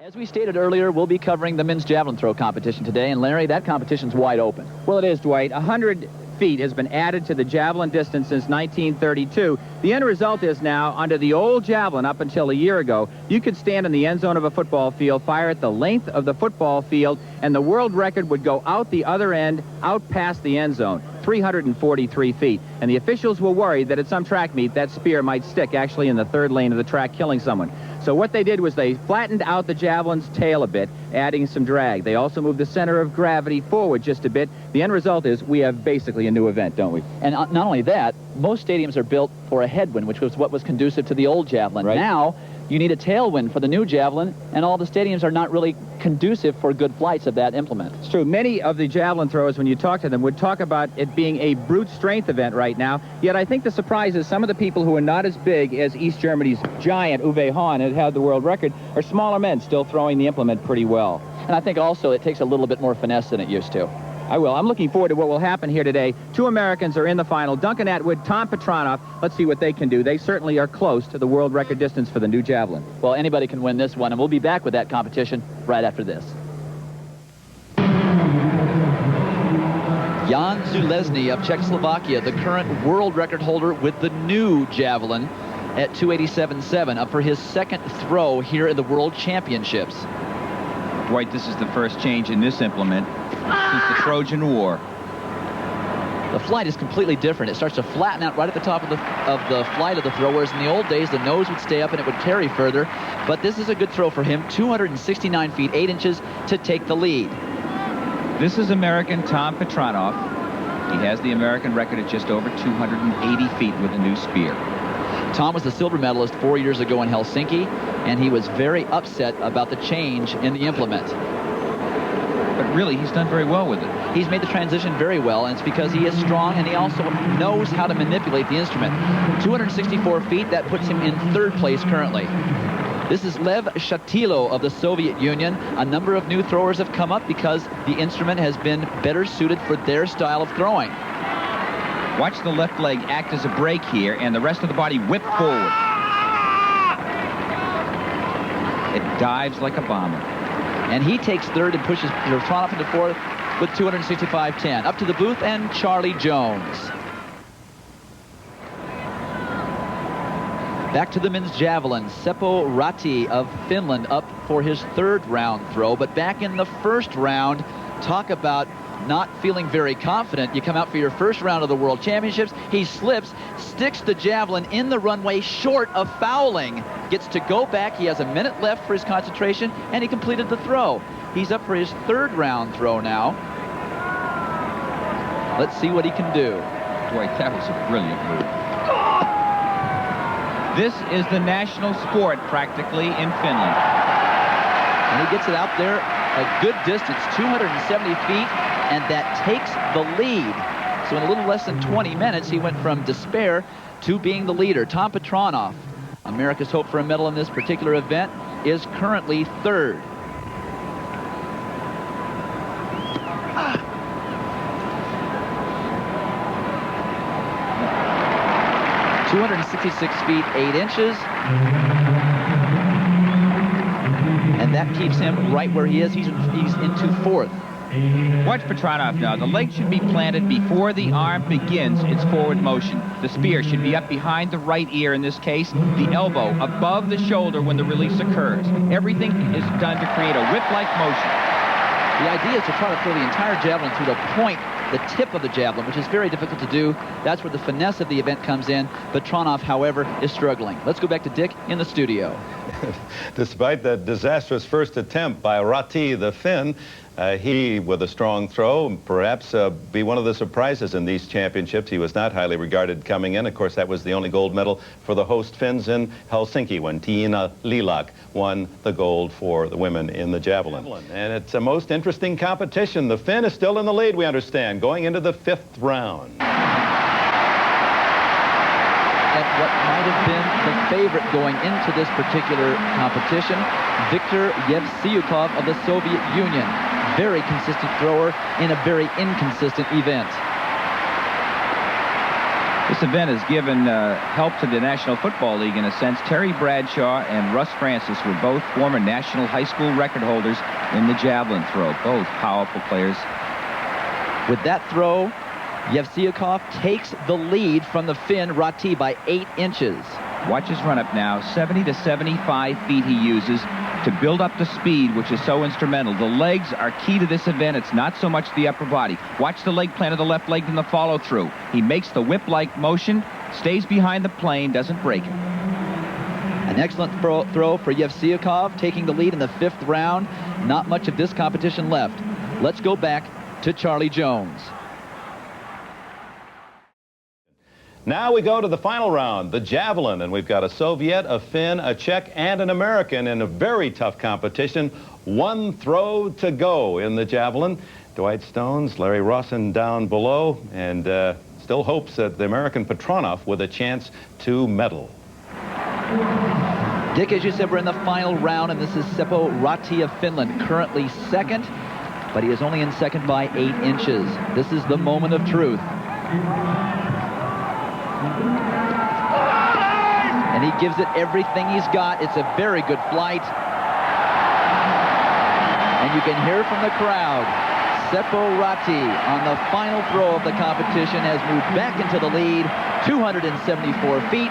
As we stated earlier, we'll be covering the men's javelin throw competition today, and Larry, that competition's wide open. Well, it is, Dwight. 100 feet has been added to the javelin distance since 1932. The end result is now, under the old javelin up until a year ago, you could stand in the end zone of a football field, fire at the length of the football field, and the world record would go out the other end, out past the end zone, 343 feet. And the officials were worried that at some track meet, that spear might stick actually in the third lane of the track, killing someone. So what they did was they flattened out the javelin's tail a bit, adding some drag. They also moved the center of gravity forward just a bit. The end result is we have basically a new event, don't we? And not only that, most stadiums are built for a headwind, which was what was conducive to the old javelin. Right. Now, you need a tailwind for the new javelin, and all the stadiums are not really conducive for good flights of that implement. It's true. Many of the javelin throwers, when you talk to them, would talk about it being a brute strength event right now. Yet I think the surprise is some of the people who are not as big as East Germany's giant Uwe Hahn, who had the world record, are smaller men still throwing the implement pretty well. And I think also it takes a little bit more finesse than it used to. I will. I'm looking forward to what will happen here today. Two Americans are in the final, Duncan Atwood, Tom Petranoff. Let's see what they can do. They certainly are close to the world record distance for the new javelin. Well, anybody can win this one, and we'll be back with that competition right after this. Jan Železný of Czechoslovakia, the current world record holder with the new javelin at 287.7, up for his second throw here in the World Championships. Dwight, this is the first change in this implement since the Trojan War. The flight is completely different. It starts to flatten out right at the top of the flight of the throw, whereas in the old days, the nose would stay up and it would carry further. But this is a good throw for him, 269 feet, 8 inches to take the lead. This is American Tom Petranoff. He has the American record at just over 280 feet with a new spear. Tom was the silver medalist 4 years ago in Helsinki, and he was very upset about the change in the implement. But really, he's done very well with it. He's made the transition very well, and it's because he is strong and he also knows how to manipulate the instrument. 264 feet, that puts him in third place currently. This is Lev Shatilo of the Soviet Union. A number of new throwers have come up because the instrument has been better suited for their style of throwing. Watch the left leg act as a brake here, and the rest of the body whip forward. It dives like a bomber. And he takes third and pushes Petranoff into fourth with 265.10. Up to the booth and Charlie Jones. Back to the men's javelin. Seppo Räty of Finland up for his third round throw. But back in the first round, talk about not feeling very confident. You come out for your first round of the World Championships. He slips, sticks the javelin in the runway short of fouling. Gets to go back. He has a minute left for his concentration, and he completed the throw. He's up for his third round throw now. Let's see what he can do. Dwight, that was a brilliant move. This is the national sport practically in Finland. And he gets it out there a good distance, 270 feet, and that takes the lead. So in a little less than 20 minutes, he went from despair to being the leader. Tom Petranoff, America's hope for a medal in this particular event, is currently third. Ah. 266 feet, 8 inches. And that keeps him right where he is. He's into fourth. Watch Petranoff now. The leg should be planted before the arm begins its forward motion. The spear should be up behind the right ear in this case, the elbow above the shoulder when the release occurs. Everything is done to create a whip-like motion. The idea is to try to throw the entire javelin through the point, the tip of the javelin, which is very difficult to do. That's where the finesse of the event comes in. Petranoff, however, is struggling. Let's go back to Dick in the studio. Despite that disastrous first attempt by Räty, the Finn, he, with a strong throw, perhaps be one of the surprises in these championships. He was not highly regarded coming in. Of course, that was the only gold medal for the host Finns in Helsinki when Tiina Liilak won the gold for the women in the javelin. And it's a most interesting competition. The Finn is still in the lead, we understand, going into the 5th round. At what might have been the favorite going into this particular competition, Viktor Yevsyukov of the Soviet Union. Very consistent thrower in a very inconsistent event. This event has given help to the National Football League in a sense. Terry Bradshaw and Russ Francis were both former national high school record holders in the javelin throw. Both powerful players. With that throw, Yevsyukov takes the lead from the Finn Räty by 8 inches. Watch his run-up now. 70 to 75 feet he uses to build up the speed, which is so instrumental. The legs are key to this event. It's not so much the upper body. Watch the leg plant of the left leg in the follow-through. He makes the whip-like motion, stays behind the plane, doesn't break it. An excellent throw for Yevsyukov, taking the lead in the 5th round. Not much of this competition left. Let's go back to Charlie Jones. Now we go to the final round, the javelin, and we've got a Soviet, a Finn, a Czech, and an American in a very tough competition. 1 throw to go in the javelin. Dwight Stones, Larry Rawson down below, and still hopes that the American Petranoff with a chance to medal. Dick, as you said, we're in the final round, and this is Seppo Räty of Finland, currently 2nd, but he is only in 2nd by 8 inches. This is the moment of truth. And he gives it everything he's got. It's a very good flight. And you can hear from the crowd, Seppo Räty on the final throw of the competition has moved back into the lead, 274 feet,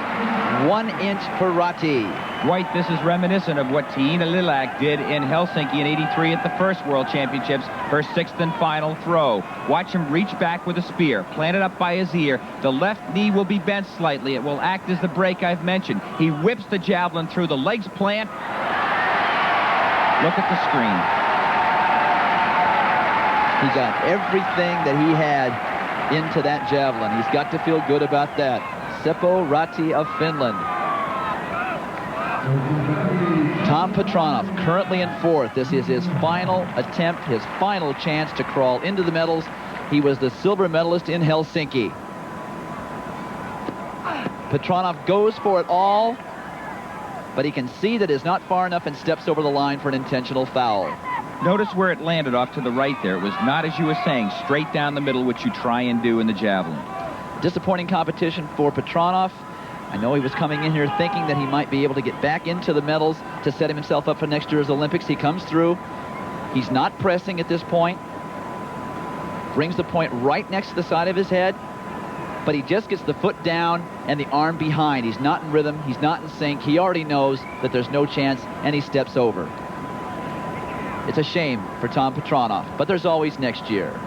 1 inch for Räty. Dwight, this is reminiscent of what Tiina Lilak did in Helsinki in '83 at the first World Championships, her 6th and final throw. Watch him reach back with a spear, planted up by his ear. The left knee will be bent slightly. It will act as the break I've mentioned. He whips the javelin through, the legs plant. Look at the screen. He got everything that he had into that javelin. He's got to feel good about that. Seppo Räty of Finland. Tom Petranoff currently in 4th. This is his final attempt, his final chance to crawl into the medals. He was the silver medalist in Helsinki. Petranoff goes for it all, but he can see that it's not far enough and steps over the line for an intentional foul. Notice where it landed off to the right there. It was not, as you were saying, straight down the middle, which you try and do in the javelin. Disappointing competition for Petranoff. I know he was coming in here thinking that he might be able to get back into the medals to set himself up for next year's Olympics. He comes through. He's not pressing at this point. Brings the point right next to the side of his head. But he just gets the foot down and the arm behind. He's not in rhythm. He's not in sync. He already knows that there's no chance, and he steps over. It's a shame for Tom Petranoff, but there's always next year.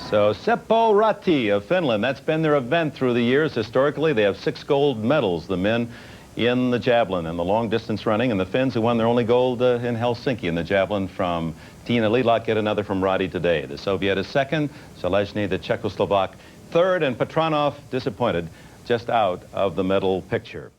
So Seppo Räty of Finland, that's been their event through the years. Historically, they have 6 gold medals, the men in the javelin and the long distance running, and the Finns who won their only gold in Helsinki in the javelin from Tiina Lilak, get another from Räty today. The Soviet is 2nd, Železný, the Czechoslovak, 3rd, and Petranoff disappointed, just out of the medal picture.